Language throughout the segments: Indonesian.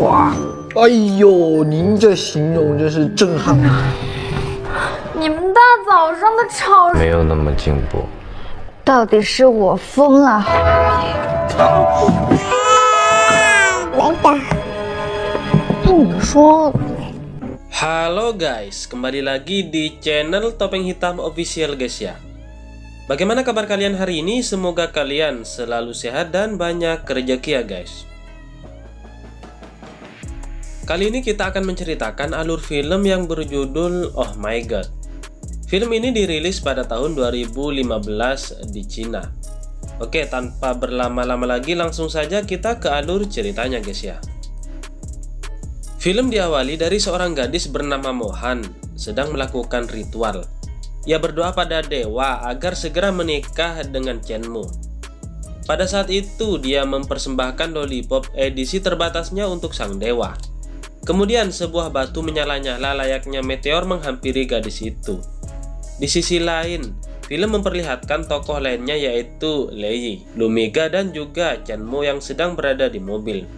哇，哎呦，您这形容真是震撼啊！你们大早上的吵没有那么进步。到底是我疯了？来吧，那你说。 Halo guys, kembali lagi di channel Topeng Hitam Official guys ya. Bagaimana kabar kalian hari ini? Semoga kalian selalu sehat dan banyak rezeki ya guys. Kali ini kita akan menceritakan alur film yang berjudul Oh My God. Film ini dirilis pada tahun 2015 di Cina. Oke, tanpa berlama-lama lagi langsung saja kita ke alur ceritanya guys ya. Film diawali dari seorang gadis bernama Mohan sedang melakukan ritual. Ia berdoa pada dewa agar segera menikah dengan Chenmo. Pada saat itu dia mempersembahkan lollipop edisi terbatasnya untuk sang dewa. Kemudian sebuah batu menyala-nyala layaknya meteor menghampiri gadis itu. Di sisi lain, film memperlihatkan tokoh lainnya yaitu Lei, Lumega dan juga Chenmo yang sedang berada di mobil.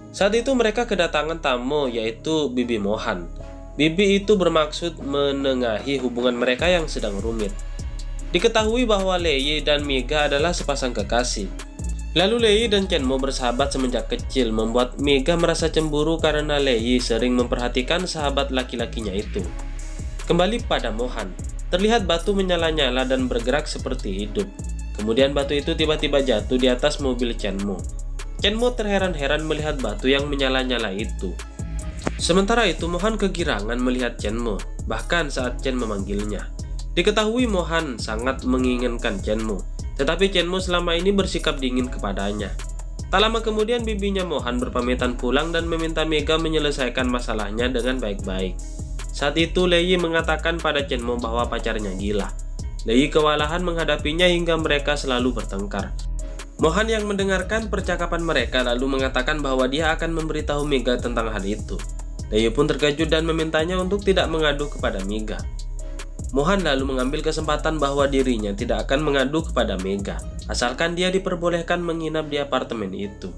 Saat itu mereka kedatangan tamu yaitu Bibi Mohan. Bibi itu bermaksud menengahi hubungan mereka yang sedang rumit. Diketahui bahwa Lei dan Mega adalah sepasang kekasih. Lalu Lei dan Chenmo bersahabat semenjak kecil, membuat Mega merasa cemburu karena Lei sering memperhatikan sahabat laki-lakinya itu. Kembali pada Mohan, terlihat batu menyala-nyala dan bergerak seperti hidup. Kemudian batu itu tiba-tiba jatuh di atas mobil Chenmo. Chenmo terheran-heran melihat batu yang menyala-nyala itu. Sementara itu Mohan kegirangan melihat Chenmo, bahkan saat Chen memanggilnya. Diketahui Mohan sangat menginginkan Chenmo, tetapi Chenmo selama ini bersikap dingin kepadanya. Tak lama kemudian bibinya Mohan berpamitan pulang dan meminta Mega menyelesaikan masalahnya dengan baik-baik. Saat itu Lei mengatakan pada Chenmo bahwa pacarnya gila. Lei kewalahan menghadapinya hingga mereka selalu bertengkar. Mohan yang mendengarkan percakapan mereka lalu mengatakan bahwa dia akan memberitahu Mega tentang hal itu. Lei pun terkejut dan memintanya untuk tidak mengadu kepada Mega. Mohan lalu mengambil kesempatan bahwa dirinya tidak akan mengadu kepada Mega, asalkan dia diperbolehkan menginap di apartemen itu.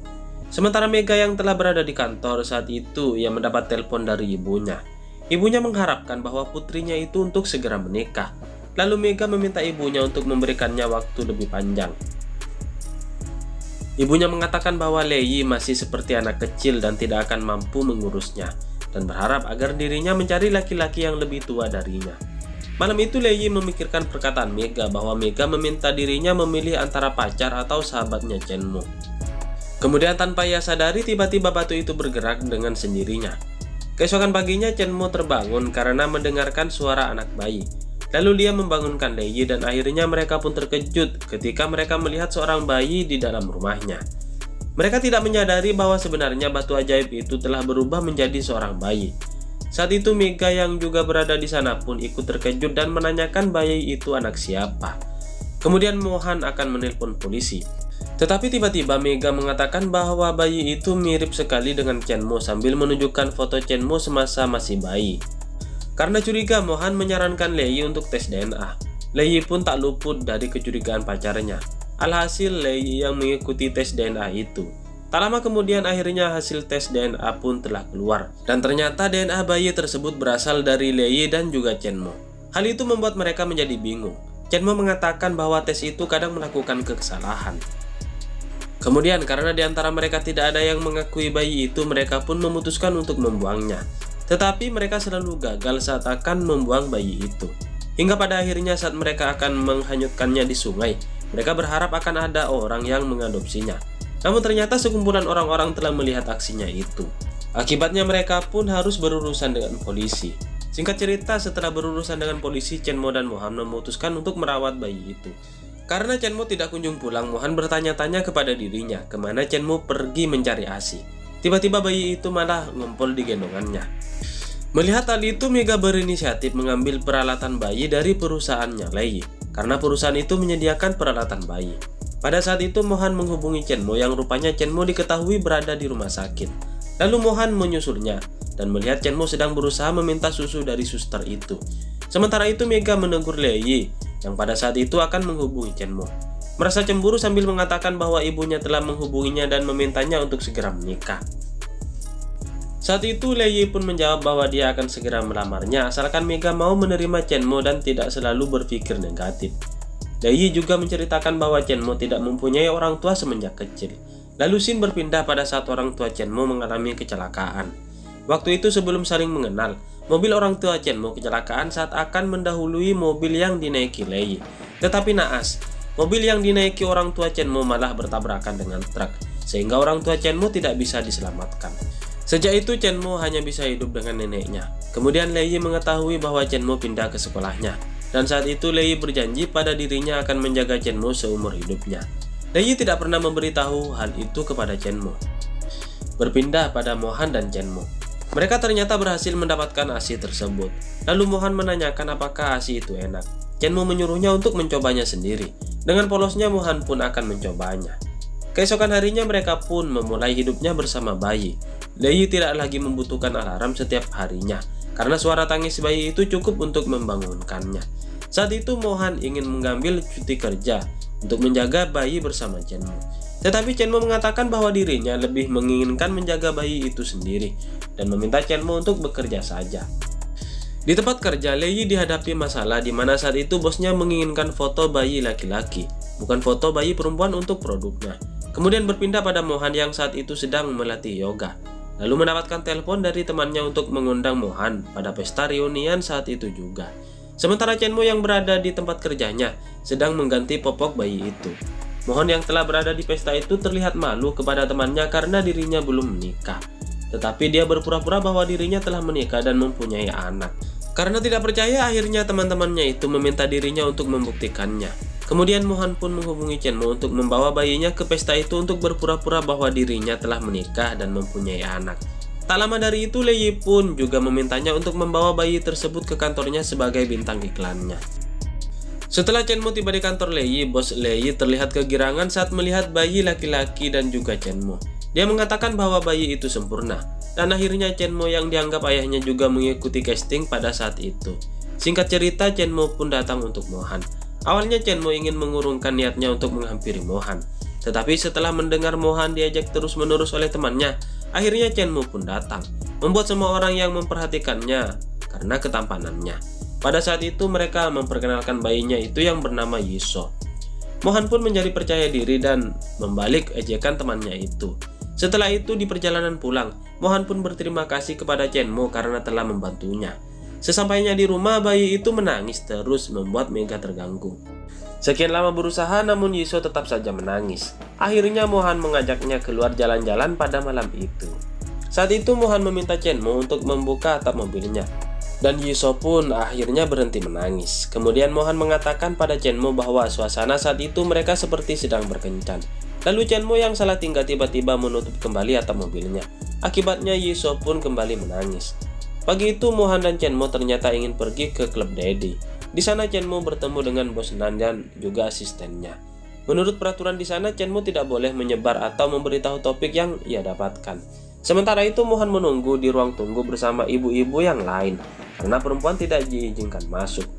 Sementara Mega yang telah berada di kantor saat itu, ia mendapat telepon dari ibunya. Ibunya mengharapkan bahwa putrinya itu untuk segera menikah. Lalu Mega meminta ibunya untuk memberikannya waktu lebih panjang. Ibunya mengatakan bahwa Lei masih seperti anak kecil dan tidak akan mampu mengurusnya, dan berharap agar dirinya mencari laki-laki yang lebih tua darinya. Malam itu Lei memikirkan perkataan Mega bahwa Mega meminta dirinya memilih antara pacar atau sahabatnya Chenmo. Kemudian tanpa ia sadari tiba-tiba batu itu bergerak dengan sendirinya. Keesokan paginya Chenmo terbangun karena mendengarkan suara anak bayi. Lalu dia membangunkan Lei dan akhirnya mereka pun terkejut ketika mereka melihat seorang bayi di dalam rumahnya. Mereka tidak menyadari bahwa sebenarnya batu ajaib itu telah berubah menjadi seorang bayi. Saat itu Mega yang juga berada di sana pun ikut terkejut dan menanyakan bayi itu anak siapa. Kemudian Mohan akan menelpon polisi. Tetapi tiba-tiba Mega mengatakan bahwa bayi itu mirip sekali dengan Chenmo sambil menunjukkan foto Chenmo semasa masih bayi. Karena curiga, Mohan menyarankan Lei untuk tes DNA. Lei pun tak luput dari kecurigaan pacarnya. Alhasil Lei yang mengikuti tes DNA itu. Tak lama kemudian akhirnya hasil tes DNA pun telah keluar. Dan ternyata DNA bayi tersebut berasal dari Lei dan juga Chenmo. Hal itu membuat mereka menjadi bingung. Chenmo mengatakan bahwa tes itu kadang melakukan kesalahan. Kemudian karena di antara mereka tidak ada yang mengakui bayi itu, mereka pun memutuskan untuk membuangnya. Tetapi mereka selalu gagal saat akan membuang bayi itu. Hingga pada akhirnya saat mereka akan menghanyutkannya di sungai, mereka berharap akan ada orang yang mengadopsinya. Namun ternyata sekumpulan orang-orang telah melihat aksinya itu. Akibatnya mereka pun harus berurusan dengan polisi. Singkat cerita, setelah berurusan dengan polisi, Chenmo dan Mohan memutuskan untuk merawat bayi itu. Karena Chenmo tidak kunjung pulang, Mohan bertanya-tanya kepada dirinya kemana Chenmo pergi mencari ASI. Tiba-tiba bayi itu malah ngumpul di gendongannya. Melihat hal itu, Mega berinisiatif mengambil peralatan bayi dari perusahaannya Lei, karena perusahaan itu menyediakan peralatan bayi. Pada saat itu Mohan menghubungi Chenmo yang rupanya Chenmo diketahui berada di rumah sakit. Lalu Mohan menyusulnya dan melihat Chenmo sedang berusaha meminta susu dari suster itu. Sementara itu Mega menegur Lei yang pada saat itu akan menghubungi Chenmo. Merasa cemburu sambil mengatakan bahwa ibunya telah menghubunginya dan memintanya untuk segera menikah. Saat itu Lei Yi pun menjawab bahwa dia akan segera melamarnya asalkan Mega mau menerima Chen Mo dan tidak selalu berpikir negatif. Lei Yi juga menceritakan bahwa Chen Mo tidak mempunyai orang tua semenjak kecil. Lalu scene berpindah pada saat orang tua Chen Mo mengalami kecelakaan. Waktu itu sebelum saling mengenal, mobil orang tua Chen Mo kecelakaan saat akan mendahului mobil yang dinaiki Lei Yi. Tetapi naas, mobil yang dinaiki orang tua Chen Mo malah bertabrakan dengan truk, sehingga orang tua Chen Mo tidak bisa diselamatkan. Sejak itu Chen Mo hanya bisa hidup dengan neneknya. Kemudian Lei Yi mengetahui bahwa Chen Mo pindah ke sekolahnya, dan saat itu Lei Yi berjanji pada dirinya akan menjaga Chen Mo seumur hidupnya. Lei Yi tidak pernah memberitahu hal itu kepada Chen Mo. Berpindah pada Mohan dan Chen Mo. Mereka ternyata berhasil mendapatkan ASI tersebut. Lalu Mohan menanyakan apakah ASI itu enak. Chen Mo menyuruhnya untuk mencobanya sendiri. Dengan polosnya Mohan pun akan mencobanya. Keesokan harinya mereka pun memulai hidupnya bersama bayi. Lei Yi tidak lagi membutuhkan alarm setiap harinya, karena suara tangis bayi itu cukup untuk membangunkannya. Saat itu Mohan ingin mengambil cuti kerja untuk menjaga bayi bersama Chen Mo. Tetapi Chen Mo mengatakan bahwa dirinya lebih menginginkan menjaga bayi itu sendiri, dan meminta Chen Mo untuk bekerja saja. Di tempat kerja, Lei Yi dihadapi masalah di mana saat itu bosnya menginginkan foto bayi laki-laki, bukan foto bayi perempuan untuk produknya. Kemudian berpindah pada Mohan yang saat itu sedang melatih yoga. Lalu mendapatkan telepon dari temannya untuk mengundang Mohan pada pesta reunian saat itu juga. Sementara Chen Mo yang berada di tempat kerjanya sedang mengganti popok bayi itu. Mohan yang telah berada di pesta itu terlihat malu kepada temannya karena dirinya belum menikah. Tetapi dia berpura-pura bahwa dirinya telah menikah dan mempunyai anak. Karena tidak percaya, akhirnya teman-temannya itu meminta dirinya untuk membuktikannya. Kemudian Mohan pun menghubungi Chen Mo untuk membawa bayinya ke pesta itu untuk berpura-pura bahwa dirinya telah menikah dan mempunyai anak. Tak lama dari itu Lei Yi pun juga memintanya untuk membawa bayi tersebut ke kantornya sebagai bintang iklannya. Setelah Chen Mo tiba di kantor Lei Yi, bos Lei Yi terlihat kegirangan saat melihat bayi laki-laki dan juga Chen Mo. Dia mengatakan bahwa bayi itu sempurna, dan akhirnya Chen Mo yang dianggap ayahnya juga mengikuti casting pada saat itu. Singkat cerita, Chen Mo pun datang untuk Mohan. Awalnya Chen Mo ingin mengurungkan niatnya untuk menghampiri Mohan, tetapi setelah mendengar Mohan diajak terus-menerus oleh temannya, akhirnya Chen Mo pun datang, membuat semua orang yang memperhatikannya karena ketampanannya. Pada saat itu mereka memperkenalkan bayinya itu yang bernama Yiso. Mohan pun menjadi percaya diri dan membalik ejekan temannya itu. Setelah itu di perjalanan pulang, Mohan pun berterima kasih kepada Chen Mo karena telah membantunya. Sesampainya di rumah, bayi itu menangis terus membuat Mega terganggu. Sekian lama berusaha namun Yiso tetap saja menangis. Akhirnya Mohan mengajaknya keluar jalan-jalan pada malam itu. Saat itu Mohan meminta Chen Mo untuk membuka atap mobilnya. Dan Yiso pun akhirnya berhenti menangis. Kemudian Mohan mengatakan pada Chen Mo bahwa suasana saat itu mereka seperti sedang berkencan. Lalu Chen Mo yang salah tingkah tiba-tiba menutup kembali atap mobilnya. Akibatnya Yiso pun kembali menangis. Pagi itu Mohan dan Chen Mo ternyata ingin pergi ke klub Daddy. Di sana Chen Mo bertemu dengan bos Nan dan juga asistennya. Menurut peraturan di sana, Chen Mo tidak boleh menyebar atau memberitahu topik yang ia dapatkan. Sementara itu Mohan menunggu di ruang tunggu bersama ibu-ibu yang lain karena perempuan tidak diizinkan masuk.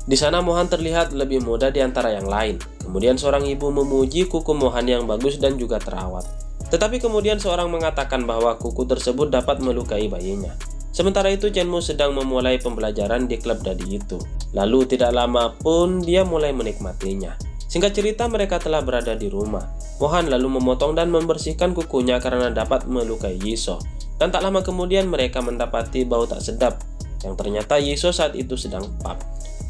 Di sana Mohan terlihat lebih muda di antara yang lain. Kemudian seorang ibu memuji kuku Mohan yang bagus dan juga terawat. Tetapi kemudian seorang mengatakan bahwa kuku tersebut dapat melukai bayinya. Sementara itu Chen Mo sedang memulai pembelajaran di klub Daddy itu. Lalu tidak lama pun dia mulai menikmatinya. Singkat cerita mereka telah berada di rumah. Mohan lalu memotong dan membersihkan kukunya karena dapat melukai Yiso. Dan tak lama kemudian mereka mendapati bau tak sedap, yang ternyata Yiso saat itu sedang pap.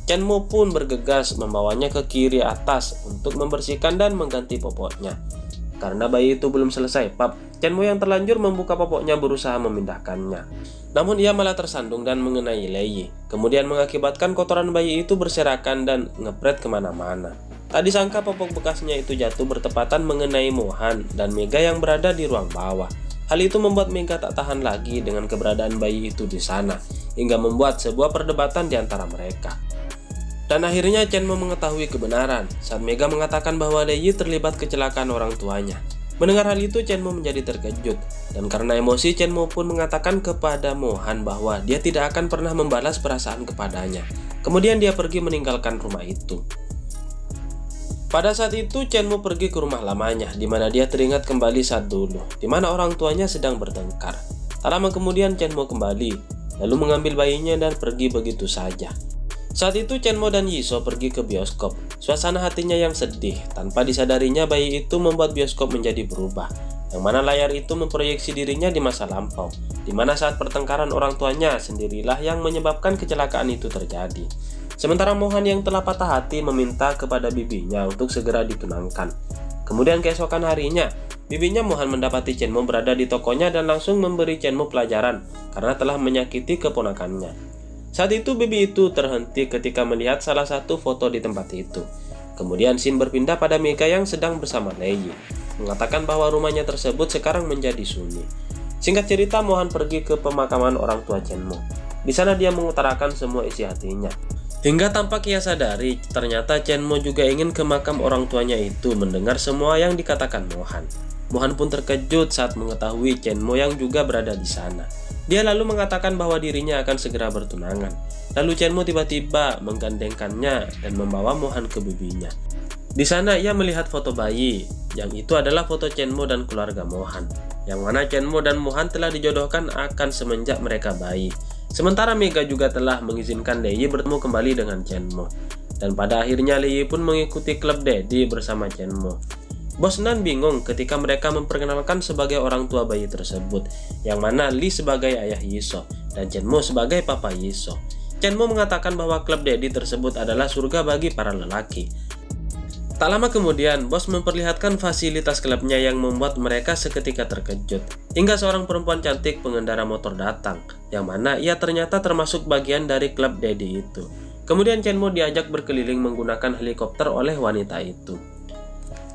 Chen Mo pun bergegas membawanya ke kiri atas untuk membersihkan dan mengganti popoknya. Karena bayi itu belum selesai pap, Chen Mo yang terlanjur membuka popoknya berusaha memindahkannya. Namun ia malah tersandung dan mengenai Lei Yi. Kemudian mengakibatkan kotoran bayi itu berserakan dan ngepret kemana-mana. Tak disangka popok bekasnya itu jatuh bertepatan mengenai Mohan dan Mega yang berada di ruang bawah. Hal itu membuat Mega tak tahan lagi dengan keberadaan bayi itu di sana, hingga membuat sebuah perdebatan di antara mereka. Dan akhirnya Chen Mo mengetahui kebenaran saat Mega mengatakan bahwa Lei Yi terlibat kecelakaan orang tuanya. Mendengar hal itu Chen Mo menjadi terkejut, dan karena emosi Chen Mo pun mengatakan kepada Mohan bahwa dia tidak akan pernah membalas perasaan kepadanya. Kemudian dia pergi meninggalkan rumah itu. Pada saat itu Chen Mo pergi ke rumah lamanya, di mana dia teringat kembali saat dulu, di mana orang tuanya sedang bertengkar. Tak lama kemudian Chenmo kembali, lalu mengambil bayinya dan pergi begitu saja. Saat itu Chenmo dan Jisoo pergi ke bioskop. Suasana hatinya yang sedih, tanpa disadarinya bayi itu membuat bioskop menjadi berubah, yang mana layar itu memproyeksi dirinya di masa lampau, di mana saat pertengkaran orang tuanya sendirilah yang menyebabkan kecelakaan itu terjadi. Sementara Mohan yang telah patah hati meminta kepada bibinya untuk segera ditunangkan. Kemudian keesokan harinya, bibinya Mohan mendapati Chenmo berada di tokonya dan langsung memberi Chenmo pelajaran karena telah menyakiti keponakannya. Saat itu bibi itu terhenti ketika melihat salah satu foto di tempat itu. Kemudian scene berpindah pada Mega yang sedang bersama Lee, mengatakan bahwa rumahnya tersebut sekarang menjadi sunyi. Singkat cerita, Mohan pergi ke pemakaman orang tua Chenmo. Di sana dia mengutarakan semua isi hatinya. Hingga tanpa ia sadari, ternyata Chenmo juga ingin ke makam orang tuanya itu mendengar semua yang dikatakan Mohan. Mohan pun terkejut saat mengetahui Chenmo yang juga berada di sana. Dia lalu mengatakan bahwa dirinya akan segera bertunangan. Lalu Chenmo tiba-tiba menggandengkannya dan membawa Mohan ke bibinya. Di sana ia melihat foto bayi, yang itu adalah foto Chenmo dan keluarga Mohan, yang mana Chenmo dan Mohan telah dijodohkan akan semenjak mereka bayi. Sementara Mega juga telah mengizinkan Lee bertemu kembali dengan Chenmo. Dan pada akhirnya Lee pun mengikuti klub Daddy bersama Chenmo. Bos Nan bingung ketika mereka memperkenalkan sebagai orang tua bayi tersebut, yang mana Lee sebagai ayah Jisoo dan Chenmo sebagai papa Jisoo. Chenmo mengatakan bahwa klub Daddy tersebut adalah surga bagi para lelaki. Tak lama kemudian, bos memperlihatkan fasilitas klubnya yang membuat mereka seketika terkejut. Hingga seorang perempuan cantik pengendara motor datang, yang mana ia ternyata termasuk bagian dari klub Daddy itu. Kemudian Chenmo diajak berkeliling menggunakan helikopter oleh wanita itu.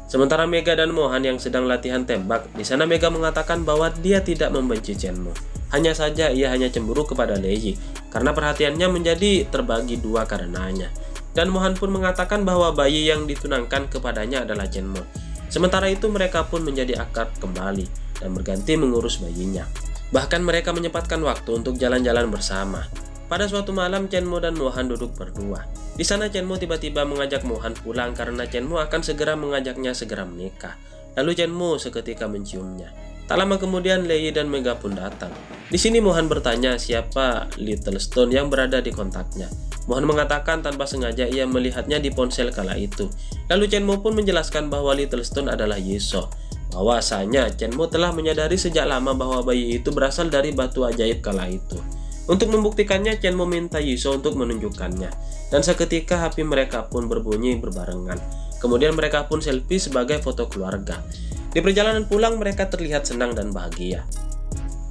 Sementara Mega dan Mohan yang sedang latihan tembak, di sana Mega mengatakan bahwa dia tidak membenci Chenmo. Hanya saja ia hanya cemburu kepada Lee, karena perhatiannya menjadi terbagi dua karenanya. Dan Mohan pun mengatakan bahwa bayi yang ditunangkan kepadanya adalah Chenmo. Sementara itu mereka pun menjadi akrab kembali dan berganti mengurus bayinya. Bahkan mereka menyempatkan waktu untuk jalan-jalan bersama. Pada suatu malam Chenmo dan Mohan duduk berdua. Di sana Chenmo tiba-tiba mengajak Mohan pulang karena Chenmo akan segera mengajaknya segera menikah. Lalu Chenmo seketika menciumnya. Tak lama kemudian Lee dan Mega pun datang. Di sini Mohan bertanya siapa Little Stone yang berada di kontaknya. Mohan mengatakan tanpa sengaja ia melihatnya di ponsel kala itu. Lalu Chenmo pun menjelaskan bahwa Little Stone adalah Jisoo. Bahwasanya Chenmo telah menyadari sejak lama bahwa bayi itu berasal dari batu ajaib kala itu. Untuk membuktikannya, Chenmo meminta Jisoo untuk menunjukkannya. Dan seketika HP mereka pun berbunyi berbarengan. Kemudian mereka pun selfie sebagai foto keluarga. Di perjalanan pulang mereka terlihat senang dan bahagia.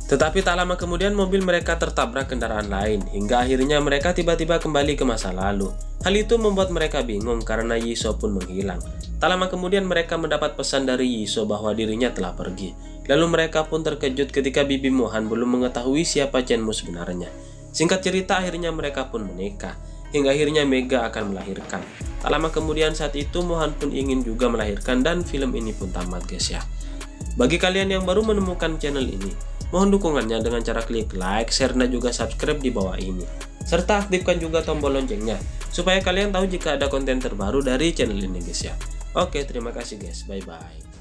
Tetapi tak lama kemudian mobil mereka tertabrak kendaraan lain, hingga akhirnya mereka tiba-tiba kembali ke masa lalu. Hal itu membuat mereka bingung karena Jisoo pun menghilang. Tak lama kemudian mereka mendapat pesan dari Jisoo bahwa dirinya telah pergi. Lalu mereka pun terkejut ketika bibi Mohan belum mengetahui siapa Chenmo sebenarnya. Singkat cerita akhirnya mereka pun menikah, hingga akhirnya Mega akan melahirkan. Tak lama kemudian saat itu Mohan pun ingin juga melahirkan dan film ini pun tamat guys ya. Bagi kalian yang baru menemukan channel ini, mohon dukungannya dengan cara klik like, share, dan juga subscribe di bawah ini. Serta aktifkan juga tombol loncengnya, supaya kalian tahu jika ada konten terbaru dari channel ini guys ya. Oke, terima kasih guys, bye-bye.